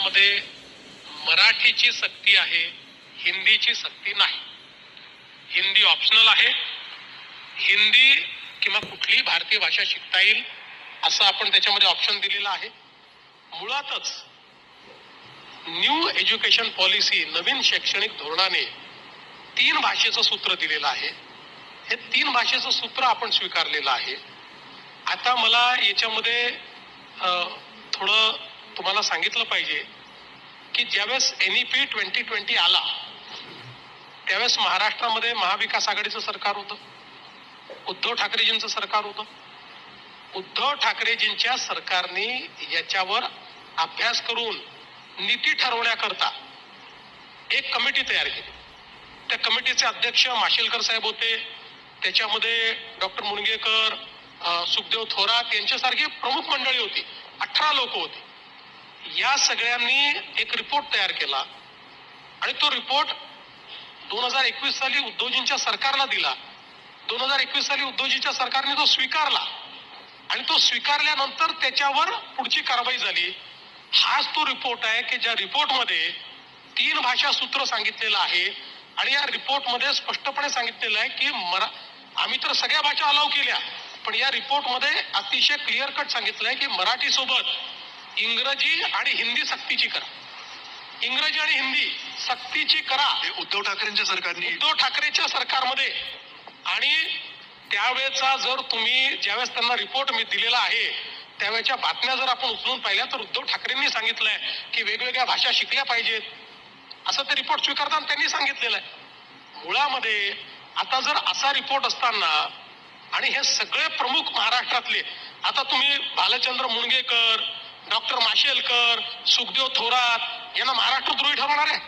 महाराष्ट्रामध्ये मराठीची सक्ती आहे, हिंदीची सक्ती नाही. हिंदी ऑप्शनल आहे. हिंदी किंवा कुठलीही भारतीय भाषा शिकता येईल असं आपण त्याच्यामध्ये ऑप्शन दिलेला आहे. मुळातच न्यू एज्युकेशन पॉलिसी, नवीन शैक्षणिक धोरणाने 3 भाषेचं सूत्र दिलेलं आहे. हे 3 भाषेचं सूत्र आपण स्वीकारलेलं आहे. आता मला याच्यामध्ये थोडं तुम्हाला सांगितलं पाहिजे की ज्यावेळेस NEP 2020 आला त्यावेळेस महाराष्ट्रामध्ये महाविकास आघाडीचं सरकार होतं, उद्धव ठाकरेजींचं सरकार होतं. उद्धव ठाकरेजींच्या सरकारने याच्यावर अभ्यास करून नीती ठरवण्याकरता एक कमिटी तयार केली. त्या कमिटीचे अध्यक्ष माशेलकर साहेब होते. त्याच्यामध्ये डॉक्टर मुणगेकर, सुखदेव थोरात यांच्यासारखी प्रमुख मंडळी होती. 18 लोक होती. या सगळ्यांनी एक रिपोर्ट तयार केला आणि तो रिपोर्ट 2021 साली उद्धवजींच्या सरकारला दिला. 2021 साली उद्धवजींच्या सरकारने तो स्वीकारला आणि तो स्वीकारल्यानंतर त्याच्यावर पुढची कारवाई झाली. हाच तो रिपोर्ट आहे की ज्या रिपोर्टमध्ये 3 भाषा सूत्र सांगितलेलं आहे आणि या रिपोर्टमध्ये स्पष्टपणे सांगितलेलं आहे की आम्ही तर सगळ्या भाषा अलाव केल्या, पण या रिपोर्टमध्ये अतिशय क्लिअर कट सांगितलं आहे की मराठी सोबत इंग्रजी आणि हिंदी सक्तीची करा. इंग्रजी आणि हिंदी सक्तीची करा. उद्धव ठाकरेंच्या सरकारने, उद्धव ठाकरेच्या सरकारमध्ये. आणि त्यावेळेचा जर तुम्ही ज्यावेळेस त्यांना रिपोर्ट मी दिलेला आहे त्यावेळेच्या बातम्या जर आपण उचलून पाहिल्या तर उद्धव ठाकरेंनी सांगितलंय की वेगवेगळ्या भाषा शिकल्या पाहिजेत असं ते रिपोर्ट स्वीकारताना त्यांनी सांगितलेलं आहे. मुळामध्ये आता जर असा रिपोर्ट असताना आणि हे सगळे प्रमुख महाराष्ट्रातले, आता तुम्ही भालचंद्र मुणगेकर, डॉक्टर माशेलकर, सुखदेव थोरात यांना महाराष्ट्रद्रोही ठरवणार आहे?